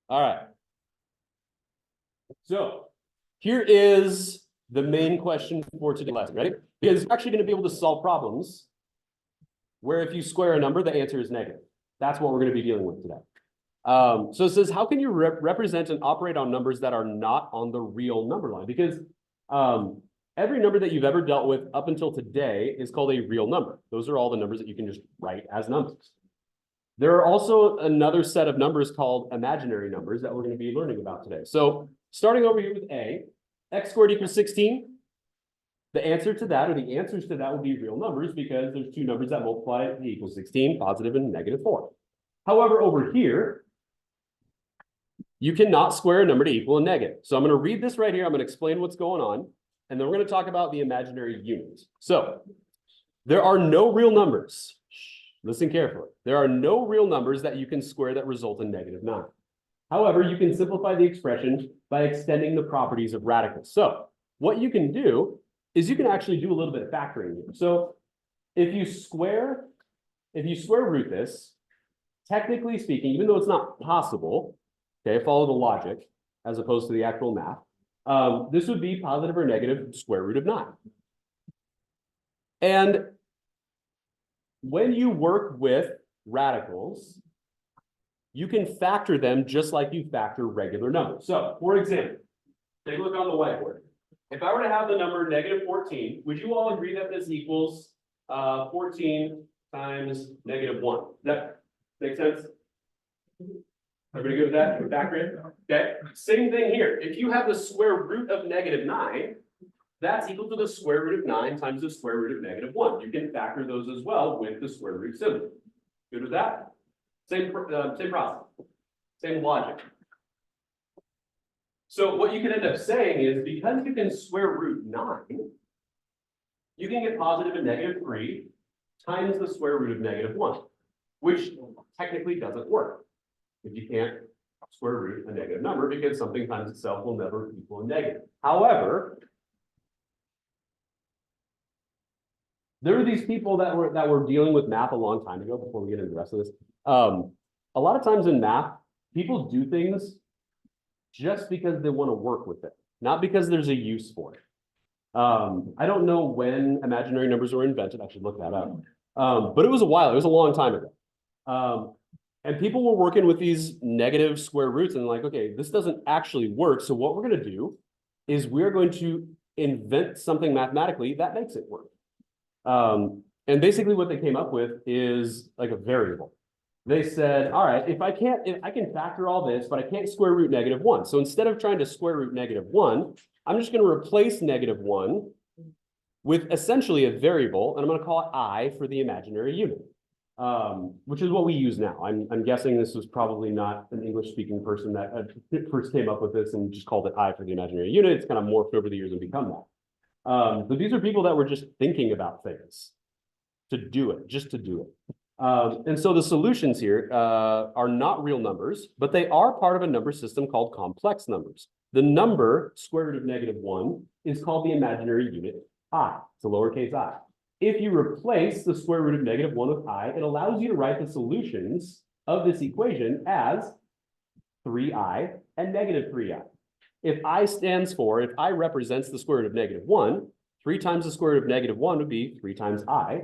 All right. So here is the main question for today's lesson. Ready? Because you're actually going to be able to solve problems where if you square a number, the answer is negative. That's what we're going to be dealing with today. So it says, how can you represent and operate on numbers that are not on the real number line? Because every number that you've ever dealt with up until today is called a real number. Those are all the numbers that you can just write as numbers. There are also another set of numbers called imaginary numbers that we're going to be learning about today. So starting over here with A, x squared equals 16. The answer to that, or the answers to that, will be real numbers because there's two numbers that multiply to equal 16, positive and negative 4. However, over here, you cannot square a number to equal a negative. So I'm going to read this right here. I'm going to explain what's going on, and then we're going to talk about the imaginary units. So there are no real numbers. Listen carefully. There are no real numbers that you can square that result in negative 9. However, you can simplify the expression by extending the properties of radicals. So what you can do is you can actually do a little bit of factoring here. So if you square root this, technically speaking, even though it's not possible, okay, follow the logic as opposed to the actual math, this would be positive or negative square root of 9. And when you work with radicals, you can factor them just like you factor regular numbers. So, for example, take a look on the whiteboard. If I were to have the number negative 14, would you all agree that this equals 14 times negative 1? Does that make sense? Everybody good with that? Factor it? Okay. Same thing here. If you have the square root of negative 9, that's equal to the square root of 9 times the square root of negative 1. You can factor those as well with the square root symbol. Good with that? Same process, same logic. So what you can end up saying is because you can square root 9, you can get positive and negative 3 times the square root of negative 1, which technically doesn't work if you can't square root a negative number because something times itself will never equal a negative. However, there were these people that were dealing with math a long time ago before we get into the rest of this. A lot of times in math, people do things just because they want to work with it, not because there's a use for it. I don't know when imaginary numbers were invented. I should look that up. But it was a long time ago. And people were working with these negative square roots and like, okay, this doesn't actually work. So what we're going to do is we're going to invent something mathematically that makes it work. And basically what they came up with is like a variable. They said, all right, if I can factor all this, but I can't square root negative 1. So instead of trying to square root negative 1, I'm just going to replace negative 1 with essentially a variable, and I'm going to call it I for the imaginary unit, which is what we use now. I'm guessing this was probably not an English-speaking person that first came up with this and just called it I for the imaginary unit. It's kind of morphed over the years and become that. So these are people that were just thinking about things to do it, just to do it. And so the solutions here are not real numbers, but they are part of a number system called complex numbers. The number square root of negative 1 is called the imaginary unit I. It's a lowercase I. If you replace the square root of negative 1 with I, it allows you to write the solutions of this equation as 3i and negative 3i. If I represents the square root of negative 1, 3 times the square root of negative 1 would be 3 times I.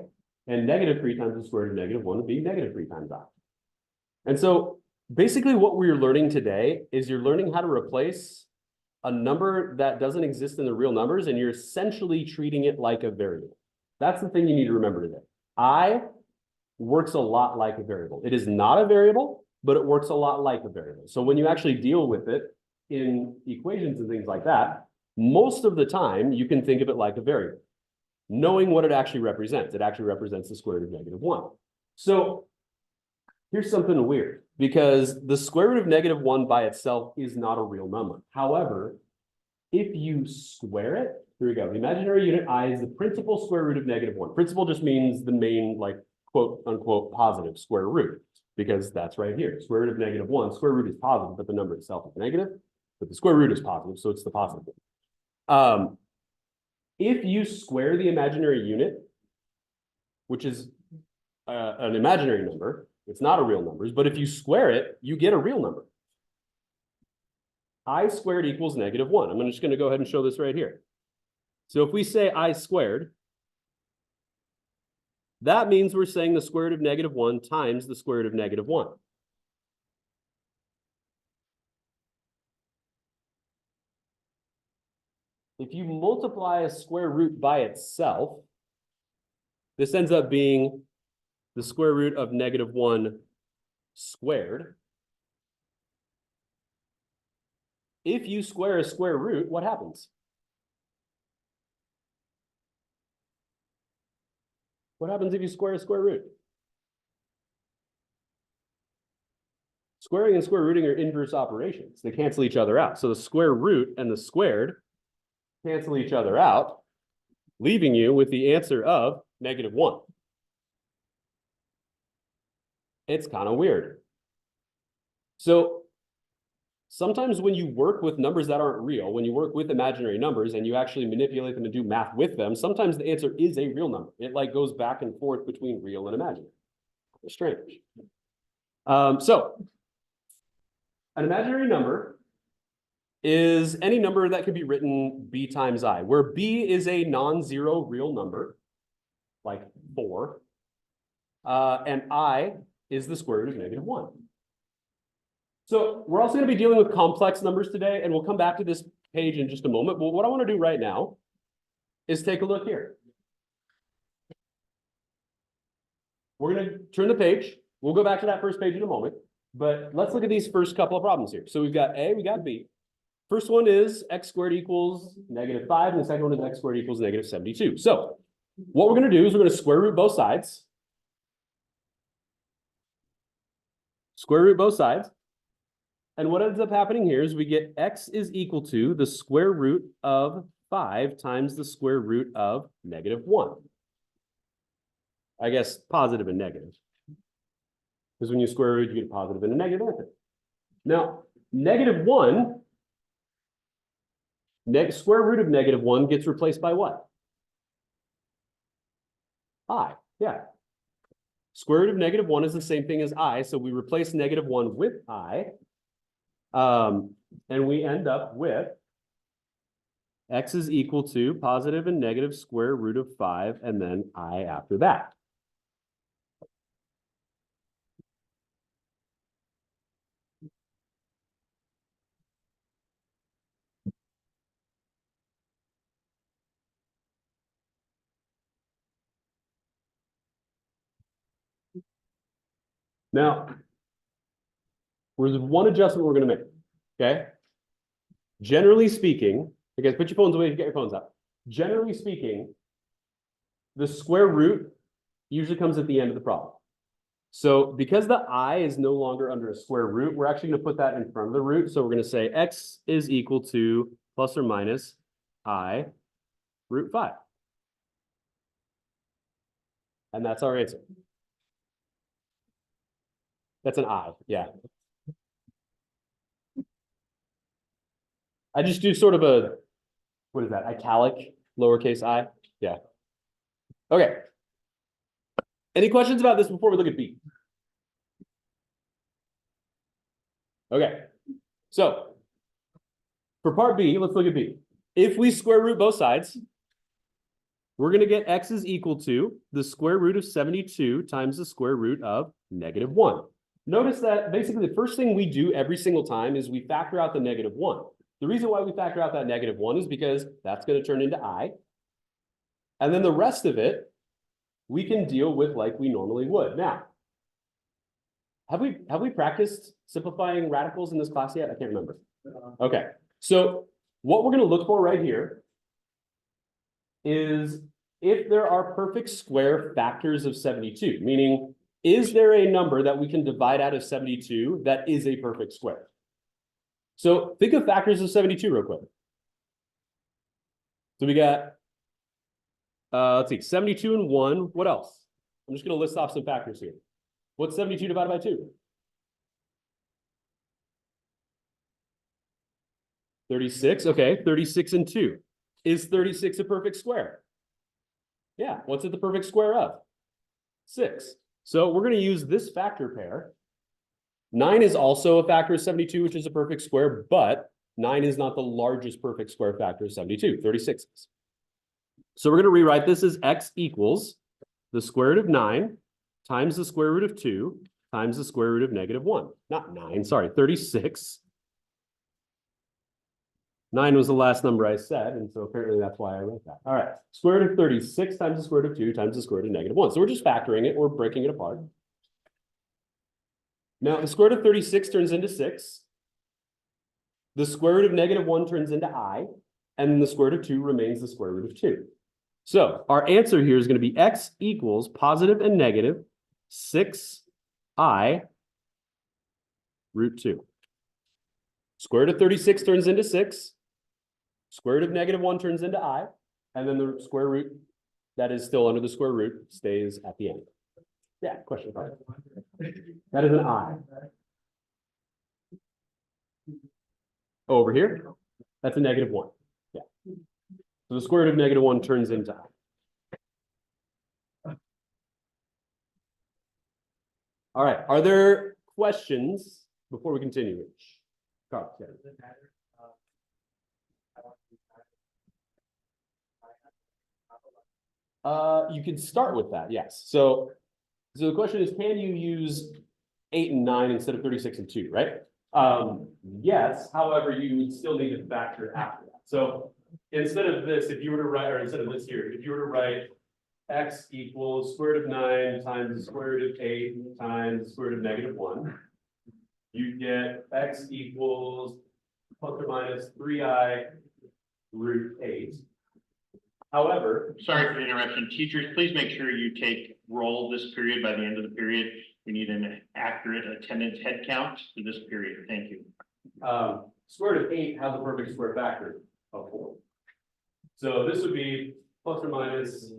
And negative 3 times the square root of negative 1 would be negative 3 times I. And so basically what we're learning today is you're learning how to replace a number that doesn't exist in the real numbers, and you're essentially treating it like a variable. That's the thing you need to remember today. I works a lot like a variable. It is not a variable, but it works a lot like a variable. So when you actually deal with it in equations and things like that, most of the time you can think of it like a variable, knowing what it actually represents. It actually represents the square root of negative 1. So here's something weird, because the square root of negative 1 by itself is not a real number. However, if you square it, here we go. The imaginary unit I is the principal square root of negative 1. Principal just means the main, like, quote unquote, positive square root, because that's right here. Square root of negative 1. Square root is positive, but the number itself is negative. But the square root is positive, so it's the positive one. If you square the imaginary unit, which is an imaginary number, it's not a real number, but if you square it, you get a real number. I squared equals -1. I'm just going to go ahead and show this right here. So if we say I squared, that means we're saying the square root of -1 times the square root of -1. If you multiply a square root by itself, this ends up being the square root of -1 squared. If you square a square root, what happens? What happens if you square a square root? Squaring and square rooting are inverse operations. They cancel each other out. So the square root and the squared cancel each other out, leaving you with the answer of -1. It's kind of weird. So sometimes when you work with numbers that aren't real, when you work with imaginary numbers and you actually manipulate them and do math with them, sometimes the answer is a real number. It like goes back and forth between real and imaginary. It's strange. So an imaginary number is any number that can be written b times I, where b is a non-zero real number, like 4, and I is the square root of -1. So we're also going to be dealing with complex numbers today, and we'll come back to this page in just a moment. But what I want to do right now is take a look here. We're going to turn the page. We'll go back to that first page in a moment, but let's look at these first couple of problems here. So we've got A, we got B. First one is x squared equals -5, and the second one is x squared equals -72. So what we're going to do is we're going to square root both sides. Square root both sides. And what ends up happening here is we get x is equal to the square root of 5 times the square root of -1. I guess positive and negative. Because when you square root, you get a positive and a negative answer. Now, -1, square root of -1 gets replaced by what? I, yeah. Square root of -1 is the same thing as I, so we replace -1 with I. And we end up with x is equal to positive and negative square root of 5, and then I after that. Now, there's one adjustment we're going to make, okay? Generally speaking, you guys put your phones away, get your phones out. Generally speaking, the square root usually comes at the end of the problem. So because the I is no longer under a square root, we're actually going to put that in front of the root. So we're going to say x is equal to plus or minus I root 5. And that's our answer. That's an I, yeah. I just do sort of a, what is that, italic, lowercase I? Yeah. Okay. Any questions about this before we look at B? Okay. So for part B, let's look at B. If we square root both sides, we're going to get x is equal to the square root of 72 times the square root of -1. Notice that basically the first thing we do every single time is we factor out the -1. The reason why we factor out that -1 is because that's going to turn into I. And then the rest of it, we can deal with like we normally would. Now, have we practiced simplifying radicals in this class yet? I can't remember. Okay, so what we're going to look for right here is if there are perfect square factors of 72, meaning is there a number that we can divide out of 72 that is a perfect square? So think of factors of 72 real quick. So we got, let's see, 72 and 1. What else? I'm just going to list off some factors here. What's 72 divided by 2? 36. Okay, 36 and 2. Is 36 a perfect square? Yeah. What's it the perfect square of? 6. So we're going to use this factor pair. 9 is also a factor of 72, which is a perfect square, but 9 is not the largest perfect square factor of 72, 36 is. So we're going to rewrite this as x equals the square root of 9 times the square root of 2 times the square root of -1. Not 9, sorry, 36. 9 was the last number I said, and so apparently that's why I wrote that. All right, square root of 36 times the square root of 2 times the square root of -1. So we're just factoring it, we're breaking it apart. Now, the square root of 36 turns into 6. The square root of -1 turns into I, and then the square root of 2 remains the square root of 2. So our answer here is going to be x equals positive and negative 6i root 2. Square root of 36 turns into 6. Square root of -1 turns into I, and then the square root that is still under the square root stays at the end. Yeah, question. That is an I. Over here, that's a -1. Yeah. So the square root of -1 turns into I. All right. Are there questions before we continue? Carl, yeah. You can start with that, yes. So the question is, can you use 8 and 9 instead of 36 and 2, right? Yes, however, you would still need to factor after that. So instead of this, if you were to write, or instead of this here, if you were to write x equals square root of 9 times the square root of 8 times the square root of -1, you get x equals plus or minus 3i root 8. However, sorry for the interruption. Teachers, please make sure you take roll this period by the end of the period. We need an accurate attendance head count for this period. Thank you. Square root of 8 has a perfect square factor of 4. So this would be plus or minus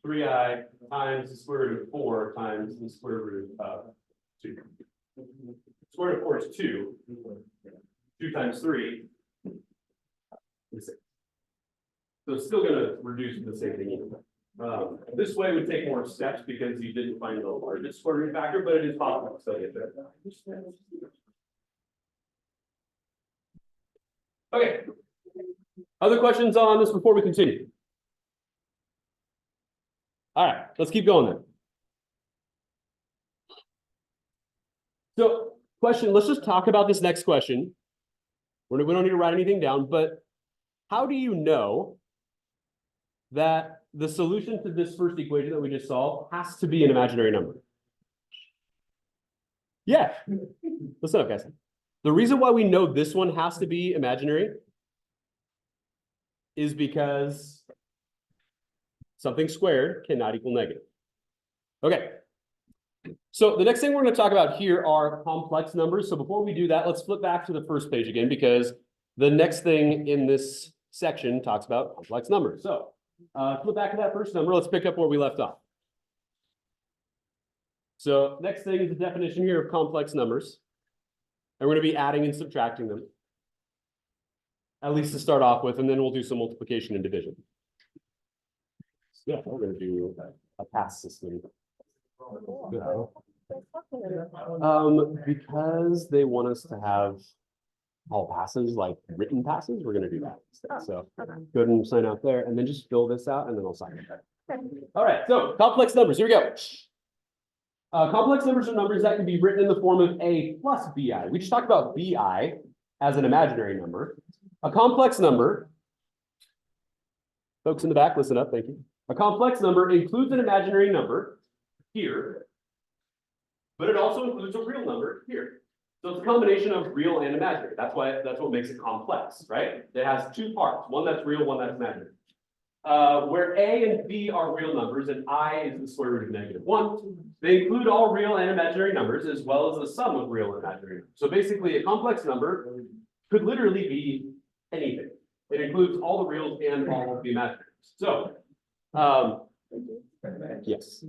3i times the square root of 4 times the square root of 2. Square root of 4 is 2. 2 times 3 is 6. So it's still going to reduce the same thing. This way would take more steps because you didn't find the largest square root factor, but it is possible to still get there. Okay. Other questions on this before we continue? All right, let's keep going then. So, question, let's just talk about this next question. We don't need to write anything down, but how do you know that the solution to this first equation that we just solved has to be an imaginary number? Yeah, listen up, guys. The reason why we know this one has to be imaginary is because something squared cannot equal negative. Okay. So the next thing we're going to talk about here are complex numbers. So before we do that, let's flip back to the first page again, because the next thing in this section talks about complex numbers. So flip back to that first number. Let's pick up where we left off. So next thing is the definition here of complex numbers. And we're going to be adding and subtracting them, at least to start off with, and then we'll do some multiplication and division. Yeah, we're going to do a pass system. Because they want us to have all passes, like written passes, we're going to do that instead. So go ahead and sign out there, and then just fill this out, and then I'll sign it there. All right, so complex numbers, here we go. Complex numbers are numbers that can be written in the form of a plus bi. We just talked about bi as an imaginary number. A complex number, folks in the back, listen up, thank you. A complex number includes an imaginary number here, but it also includes a real number here. So it's a combination of real and imaginary. That's what makes it complex, right? It has two parts, one that's real, one that's imaginary. Where a and b are real numbers and I is the square root of -1, they include all real and imaginary numbers as well as the sum of real and imaginary numbers. So basically a complex number could literally be anything. It includes all the reals and all of the imaginaries. So, yes.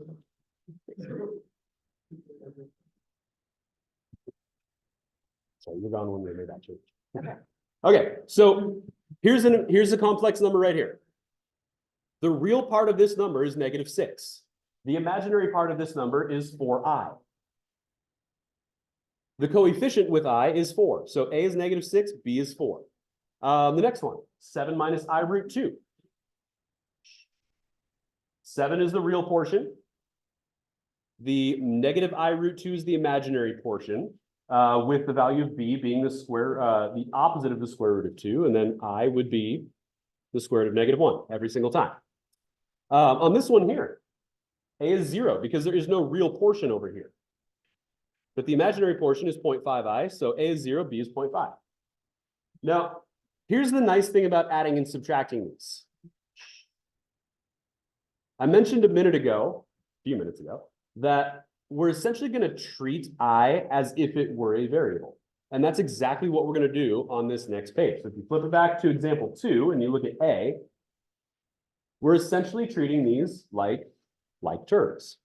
So you're gone when we made that change. Okay, so here's a complex number right here. The real part of this number is -6. The imaginary part of this number is 4i. The coefficient with I is 4. So a is -6, b is 4. The next one, 7 minus I root 2. 7 is the real portion. The negative I root 2 is the imaginary portion, with the value of b being the square, the opposite of the square root of 2, and then I would be the square root of negative 1 every single time. On this one here, a is 0 because there is no real portion over here. But the imaginary portion is 0.5i, so a is 0, b is 0.5. Now, here's the nice thing about adding and subtracting these. I mentioned a few minutes ago, that we're essentially going to treat I as if it were a variable. And that's exactly what we're going to do on this next page. So if you flip it back to example 2 and you look at A, we're essentially treating these like terms.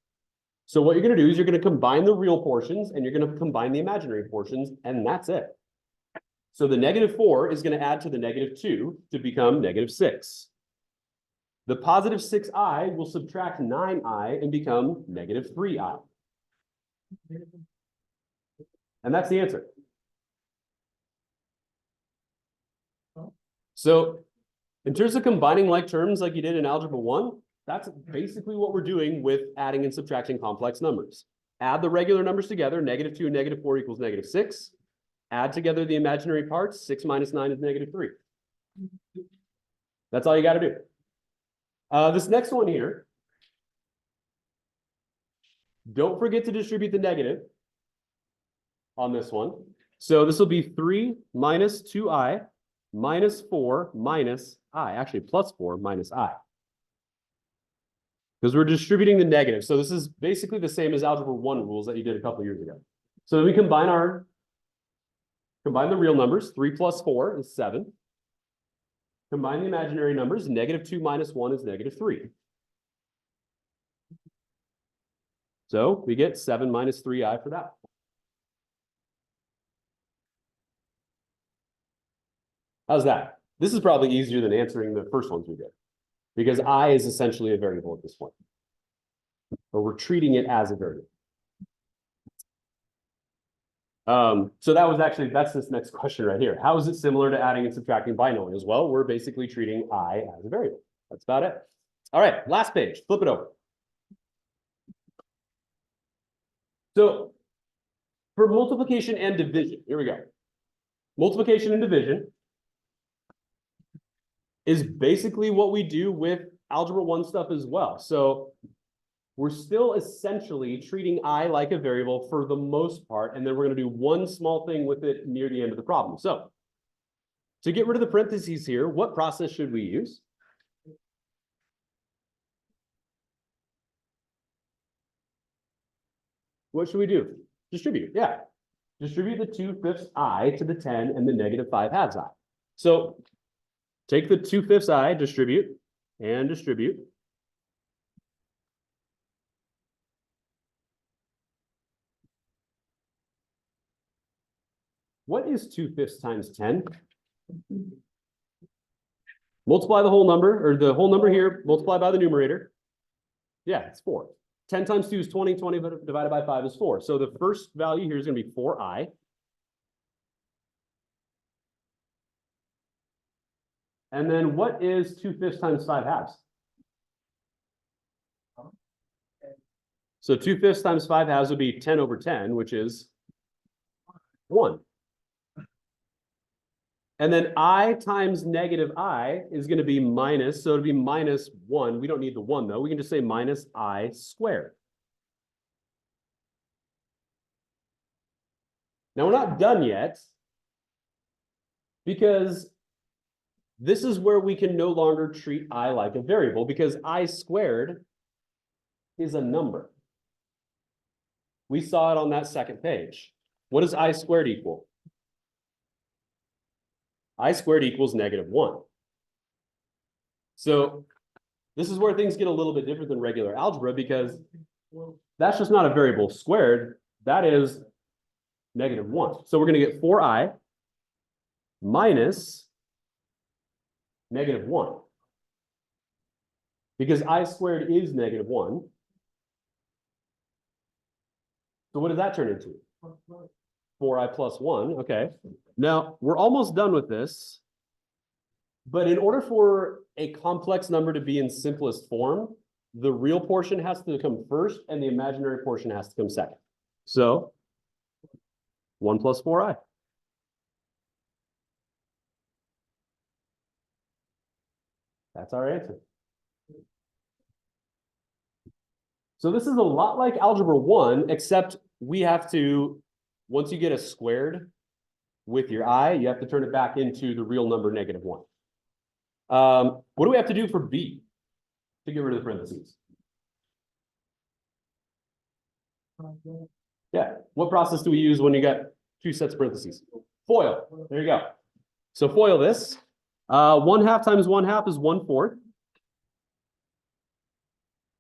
So what you're going to do is you're going to combine the real portions and you're going to combine the imaginary portions, and that's it. So the negative 4 is going to add to the negative 2 to become negative 6. The positive 6i will subtract 9i and become negative 3i. And that's the answer. So in terms of combining like terms like you did in Algebra 1, that's basically what we're doing with adding and subtracting complex numbers. Add the regular numbers together, negative 2 and negative 4 equals negative 6. Add together the imaginary parts, 6 minus 9 is negative 3. That's all you got to do. This next one here, don't forget to distribute the negative on this one. So this will be 3 minus 2i minus 4 minus I, actually plus 4 minus I. Because we're distributing the negative. So this is basically the same as Algebra 1 rules that you did a couple of years ago. So then we combine the real numbers, 3 plus 4 is 7. Combine the imaginary numbers, negative 2 minus 1 is negative 3. So we get 7 minus 3i for that. How's that? This is probably easier than answering the first ones we did, because I is essentially a variable at this point. But we're treating it as a variable. So that's this next question right here. How is it similar to adding and subtracting binomials? Well, we're basically treating I as a variable. That's about it. All right, last page, flip it over. So for multiplication and division, here we go. Multiplication and division is basically what we do with Algebra 1 stuff as well. So we're still essentially treating I like a variable for the most part, and then we're going to do one small thing with it near the end of the problem. So to get rid of the parentheses here, what process should we use? What should we do? Distribute, yeah. Distribute the 2/5 I to the 10 and the negative 5/2 I. So take the 2/5 I, distribute, and distribute. What is 2/5 times 10? Multiply the whole number, or the whole number here, multiply by the numerator. Yeah, it's 4. 10 times 2 is 20, 20 divided by 5 is 4. So the first value here is going to be 4i. And then what is 2/5 times 5/2? So 2/5 times 5/2 would be 10 over 10, which is 1. And then I times negative I is going to be minus, so it'll be minus 1. We don't need the 1, though. We can just say minus I squared. Now, we're not done yet, because this is where we can no longer treat I like a variable, because I squared is a number. We saw it on that second page. What does I squared equal? I squared equals negative 1. So this is where things get a little bit different than regular algebra, because that's just not a variable squared. That is negative 1. So we're going to get 4i minus negative 1. Because I squared is negative 1. So what does that turn into? 4i plus 1. Okay. Now, we're almost done with this. But in order for a complex number to be in simplest form, the real portion has to come first and the imaginary portion has to come second. So 1 plus 4i. That's our answer. So this is a lot like algebra 1, except we have to, once you get a squared with your I, you have to turn it back into the real number -1. What do we have to do for B to get rid of the parentheses? Yeah, what process do we use when you got 2 sets of parentheses? FOIL, there you go. So FOIL this, 1/2 times 1/2 is 1/4.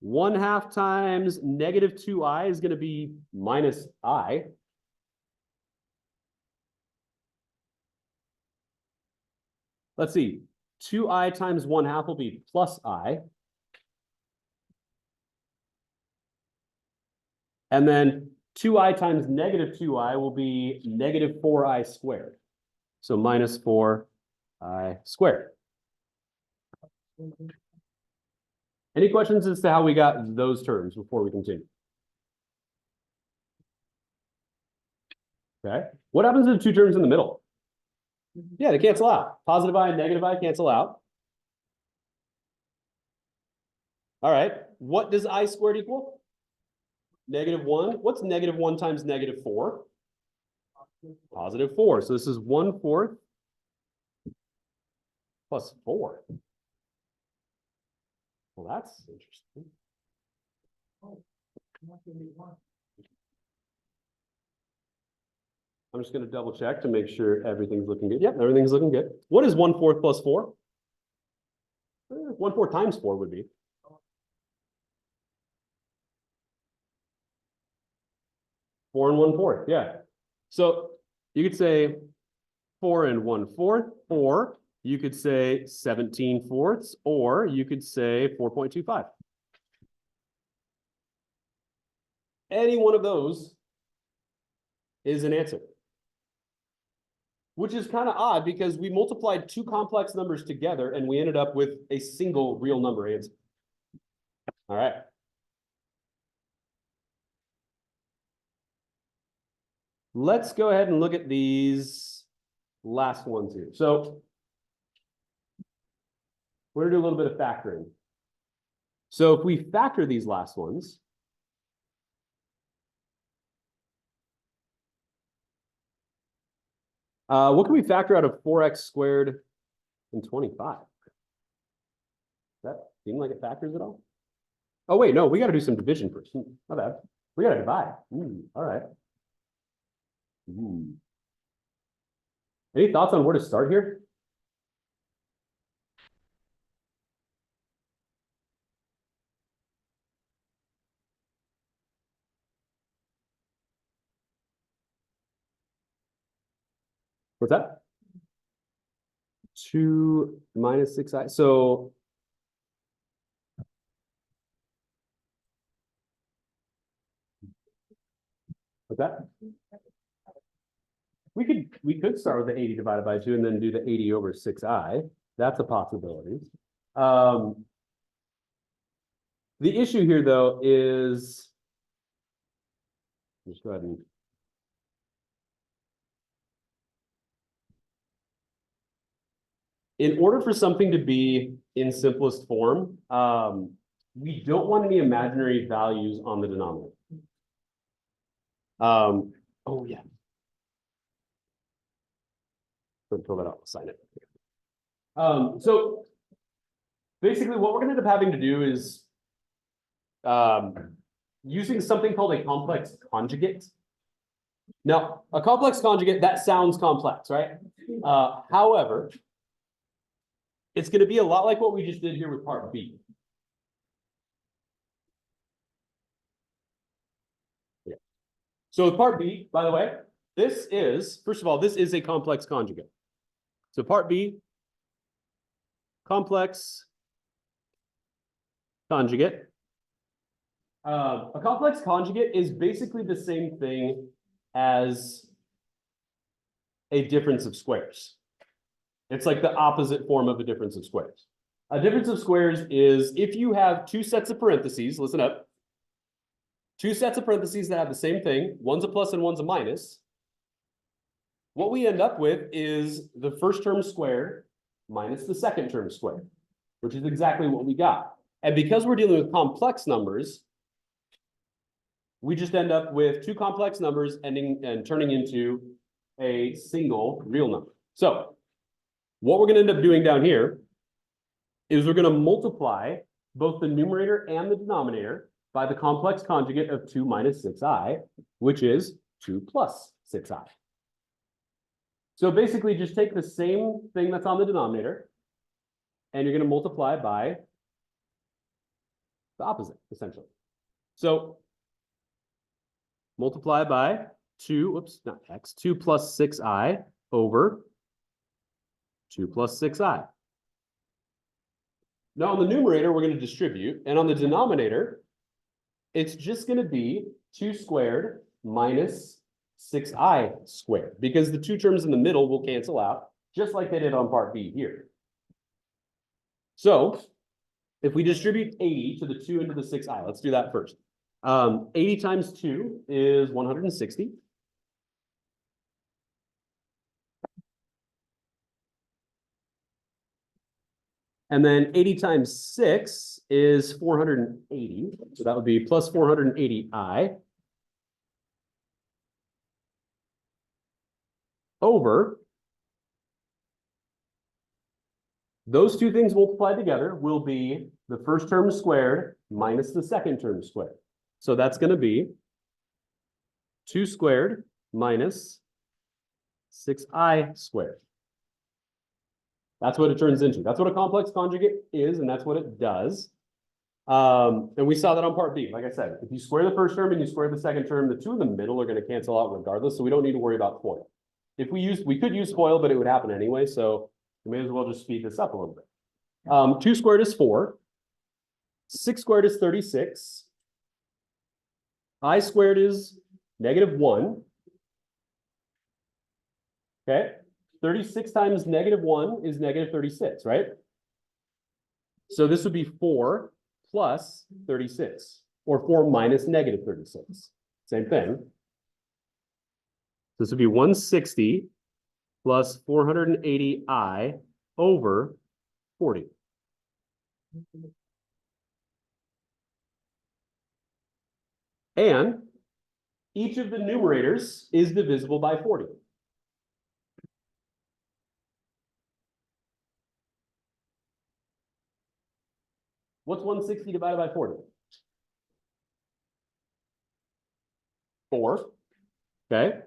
1/2 times -2i is going to be minus I. Let's see, 2i times 1/2 will be plus I. And then 2i times -2i will be -4i squared. So minus 4i squared. Any questions as to how we got those terms before we continue? Okay, what happens to the 2 terms in the middle? Yeah, they cancel out. Positive I and negative I cancel out. All right, what does I squared equal? -1. What's -1 times -4? +4. So this is 1/4 plus 4. Well, that's interesting. I'm just going to double check to make sure everything's looking good. Yep, everything's looking good. What is 1/4 plus 4? 1/4 times 4 would be. 4 and 1/4, yeah. So you could say 4 and 1/4, or you could say 17/4, or you could say 4.25. Any one of those is an answer. Which is kind of odd because we multiplied 2 complex numbers together and we ended up with a single real number answer. All right. Let's go ahead and look at these last ones here. So we're gonna do a little bit of factoring. So if we factor these last ones, what can we factor out of 4x squared and 25? Does that seem like it factors at all? Oh, wait, no, we got to do some division first. My bad. We got to divide. All right. Any thoughts on where to start here? What's that? 2 minus 6i. So what's that? We could start with the 80 divided by 2 and then do the 80 over 6i. That's a possibility. The issue here, though, is just go ahead and in order for something to be in simplest form, we don't want any imaginary values on the denominator. Oh yeah. Fill that out, sign it. So basically what we're gonna end up having to do is using something called a complex conjugate. Now, a complex conjugate, that sounds complex, right? However, it's going to be a lot like what we just did here with part B. Yeah. So with part B, by the way, this is, first of all, this is a complex conjugate. So part B, complex conjugate. A complex conjugate is basically the same thing as a difference of squares. It's like the opposite form of a difference of squares. A difference of squares is if you have two sets of parentheses, listen up. Two sets of parentheses that have the same thing, one's a plus and one's a minus. What we end up with is the first term squared minus the second term squared, which is exactly what we got. And because we're dealing with complex numbers, we just end up with two complex numbers ending and turning into a single real number. So what we're going to end up doing down here is we're going to multiply both the numerator and the denominator by the complex conjugate of 2 minus 6i, which is 2 plus 6i. So basically just take the same thing that's on the denominator and you're going to multiply by the opposite, essentially. So multiply by 2 plus 6i over 2 plus 6i. Now on the numerator, we're going to distribute, and on the denominator, it's just going to be 2 squared minus 6i squared, because the two terms in the middle will cancel out, just like they did on part B here. So if we distribute 80 to the 2 into the 6i, let's do that first. 80 times 2 is 160. And then 80 times 6 is 480. So that would be plus 480i over those two things multiplied together will be the first term squared minus the second term squared. So that's going to be 2 squared minus 6i squared. That's what it turns into. That's what a complex conjugate is, and that's what it does. And we saw that on part B. Like I said, if you square the first term and you square the second term, the two in the middle are going to cancel out regardless, so we don't need to worry about FOIL. If we could use FOIL, but it would happen anyway, so we may as well just speed this up a little bit. 2 squared is 4. 6 squared is 36. I squared is -1. Okay. 36 times -1 is -36, right? So this would be 4 plus 36, or 4 minus -36. Same thing. This would be 160 plus 480i over 40. And each of the numerators is divisible by 40. What's 160 divided by 40? 4. Okay.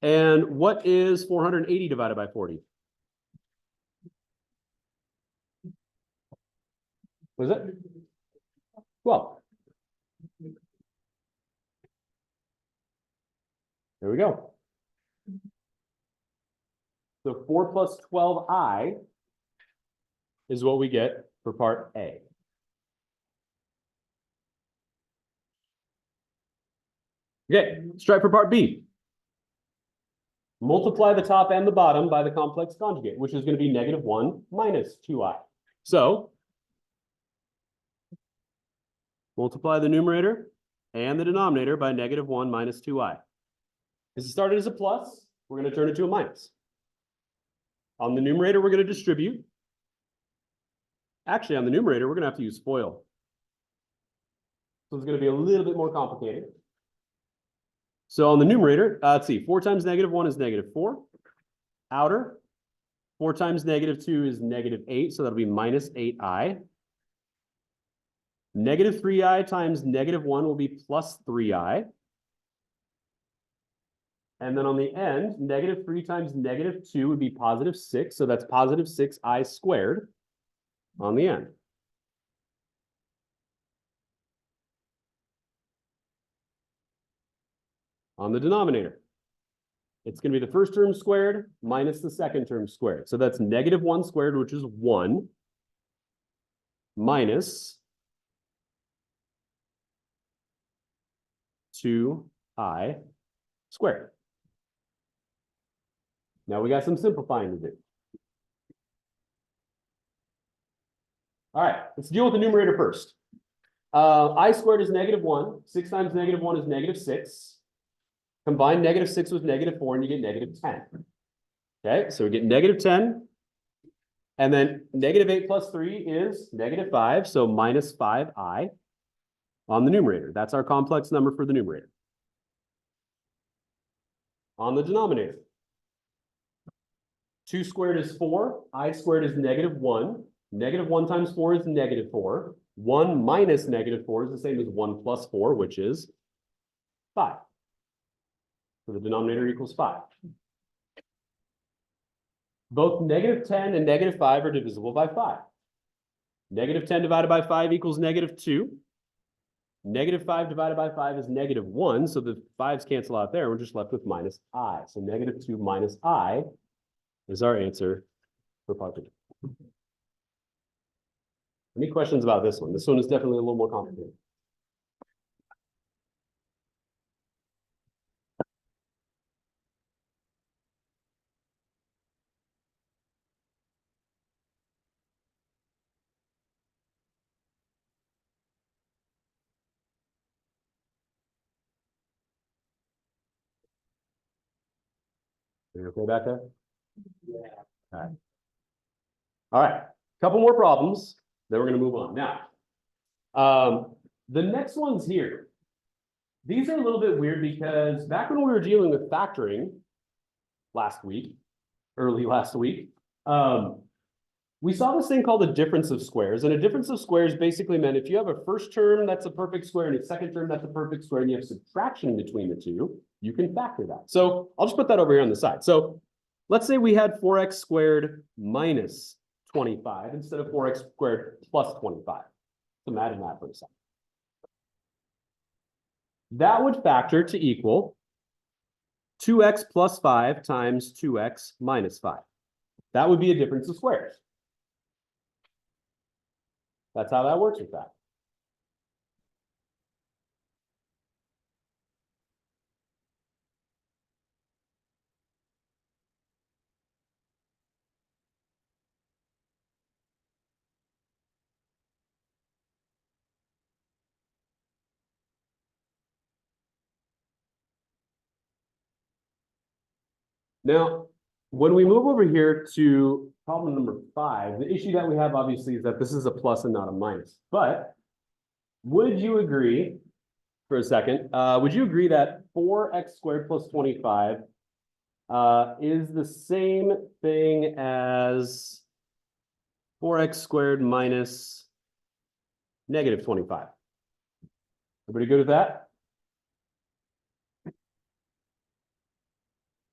And what is 480 divided by 40? Was it? 12. There we go. So 4 plus 12i is what we get for part A. Okay, let's try for part B. Multiply the top and the bottom by the complex conjugate, which is going to be -1 minus 2i. So multiply the numerator and the denominator by -1 minus 2i. This started as a plus. We're going to turn it to a minus. On the numerator, we're going to distribute. Actually, on the numerator, we're going to have to use FOIL. So it's going to be a little bit more complicated. So on the numerator, let's see, 4 times -1 is -4. Outer, 4 times -2 is -8, so that'll be minus 8i. -3i times -1 will be plus 3i. And then on the end, -3 times -2 would be positive 6, so that's positive 6i squared on the end. On the denominator, it's going to be the first term squared minus the second term squared. So that's -1 squared, which is 1, minus 2i squared. Now we got some simplifying to do. All right, let's deal with the numerator first. I squared is -1. 6 times -1 is -6. Combine -6 with -4 and you get -10. Okay, so we get -10. And then -8 plus 3 is -5, so -5i on the numerator. That's our complex number for the numerator. On the denominator, 2 squared is 4, I squared is -1. -1 times 4 is -4. 1 minus -4 is the same as 1 plus 4, which is 5. So the denominator equals 5. Both -10 and -5 are divisible by 5. -10 divided by 5 equals -2. -5 divided by 5 is -1, so the 5's cancel out there. We're just left with -i. So -2 minus I is our answer for part B. Any questions about this one? This one is definitely a little more complicated. Are you okay back there? Yeah. All right. Couple more problems, then we're going to move on. Now, the next ones here, these are a little bit weird because back when we were dealing with factoring early last week, we saw this thing called a difference of squares. And a difference of squares basically meant if you have a first term that's a perfect square and a second term that's a perfect square and you have subtraction between the two, you can factor that. So I'll just put that over here on the side. So let's say we had 4x squared minus 25 instead of 4x squared plus 25. So imagine that for a second. That would factor to equal 2x plus 5 times 2x minus 5. That would be a difference of squares. That's how that works with that. Now, when we move over here to problem number 5, the issue that we have obviously is that this is a plus and not a minus. But would you agree, for a second, would you agree that 4x squared plus 25 is the same thing as 4x squared minus -25? Everybody good with that?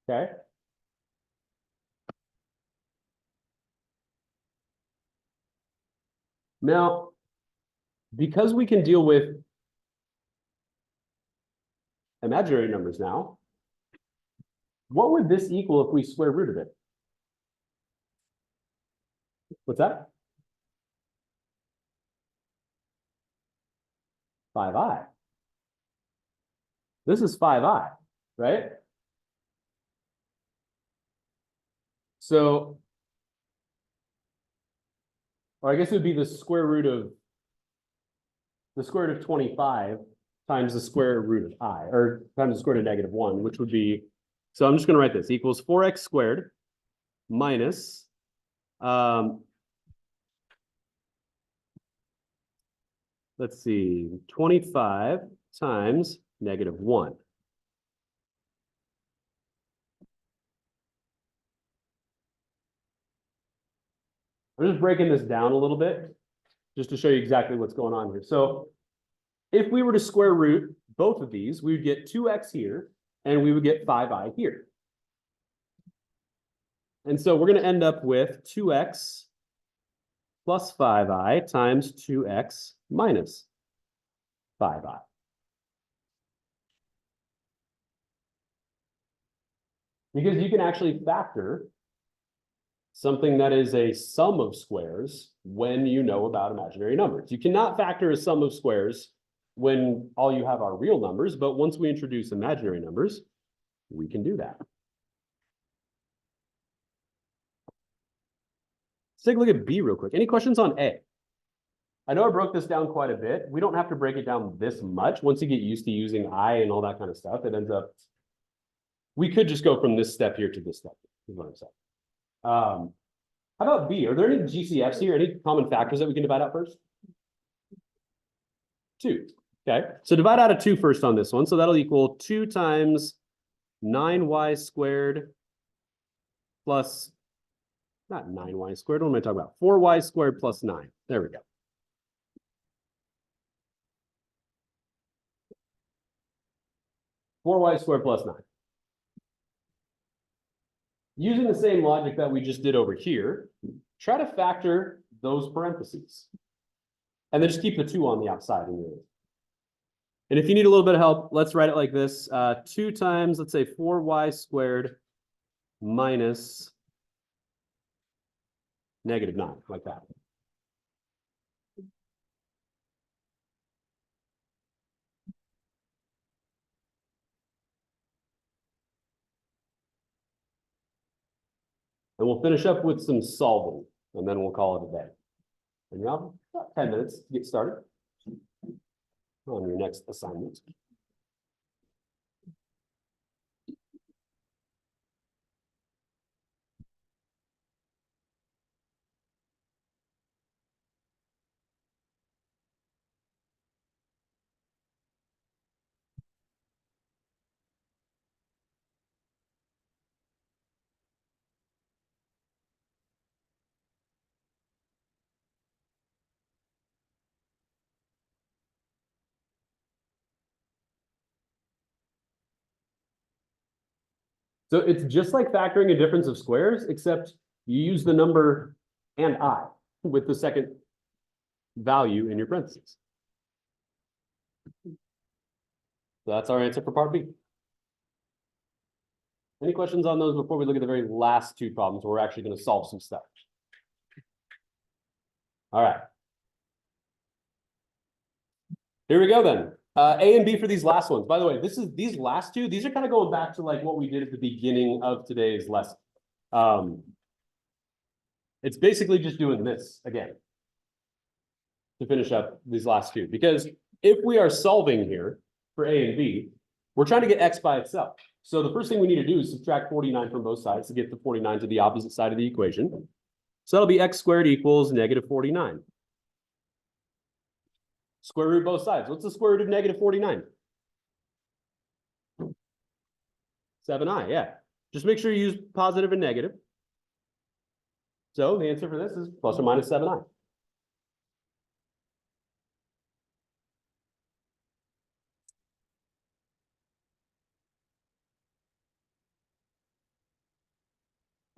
Okay. Now, because we can deal with imaginary numbers now, what would this equal if we square root of it? What's that? 5i. This is 5i, right? So, or I guess it would be the square root of 25 times the square root of I, or times the square root of -1, which would be, so I'm just going to write this, equals 4x squared minus, let's see, 25 times -1. I'm just breaking this down a little bit, just to show you exactly what's going on here. So if we were to square root both of these, we would get 2x here, and we would get 5i here. And so we're going to end up with 2x plus 5i times 2x minus 5i. Because you can actually factor something that is a sum of squares when you know about imaginary numbers. You cannot factor a sum of squares when all you have are real numbers, but once we introduce imaginary numbers, we can do that. Let's take a look at B real quick. Any questions on A? I know I broke this down quite a bit. We don't have to break it down this much. Once you get used to using I and all that kind of stuff, it ends up, we could just go from this step here to this step, is what I'm saying. How about B? Are there any GCFs here? Any common factors that we can divide out first? 2. Okay, so divide out a 2 first on this one. So that'll equal 2 times 9y squared plus, not 9y squared, what am I talking about? 4y squared plus 9. There we go. Four y squared plus 9. Using the same logic that we just did over here, try to factor those parentheses. And then just keep the 2 on the outside. And if you need a little bit of help, let's write it like this. 2 times, let's say 4y squared minus negative 9, like that. And we'll finish up with some solving, and then we'll call it a day. And you have about 10 minutes to get started on your next assignment. So it's just like factoring a difference of squares, except you use the number and I with the second value in your parentheses. So that's our answer for part B. Any questions on those before we look at the very last 2 problems where we're actually going to solve some stuff? All right. Here we go then. A and B for these last ones. By the way, these last 2, these are kind of going back to like what we did at the beginning of today's lesson. It's basically just doing this again to finish up these last 2, because if we are solving here for A and B, we're trying to get X by itself. So the first thing we need to do is subtract 49 from both sides to get the 49 to the opposite side of the equation. So that'll be X squared equals negative 49. Square root both sides. What's the square root of negative 49? 7i, yeah. Just make sure you use positive and negative. So the answer for this is plus or minus 7i.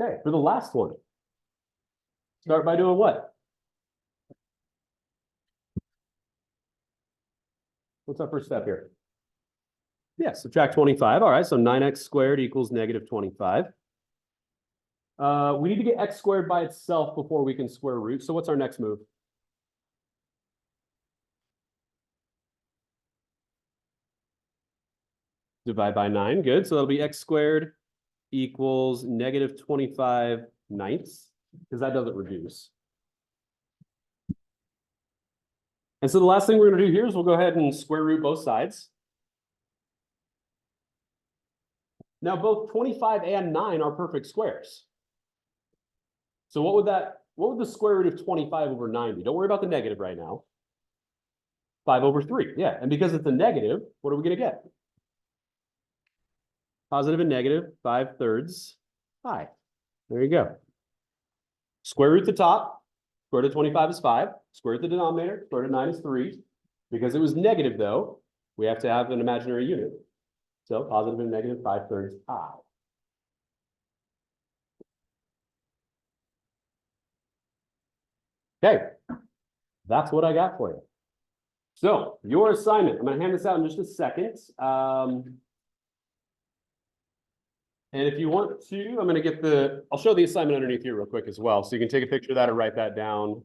Okay, for the last one, start by doing what? What's our first step here? Yeah, subtract 25. All right, so 9x squared equals negative 25. We need to get x squared by itself before we can square root. So what's our next move? Divide by 9. Good. So that'll be x squared equals negative 25 ninths, because that doesn't reduce. And so the last thing we're going to do here is we'll go ahead and square root both sides. Now both 25 and 9 are perfect squares. So what would the square root of 25 over 9 be? Don't worry about the negative right now. 5 over 3, yeah. And because it's a negative, what are we going to get? Positive and negative, 5/3 pi. There you go. Square root the top, square root of 25 is 5. Square root the denominator, square root of 9 is 3. Because it was negative though, we have to have an imaginary unit. So positive and negative 5/3 pi. Okay, that's what I got for you. So your assignment, I'm going to hand this out in just a second. And if you want to, I'm going to get I'll show the assignment underneath here real quick as well. So you can take a picture of that or write that down.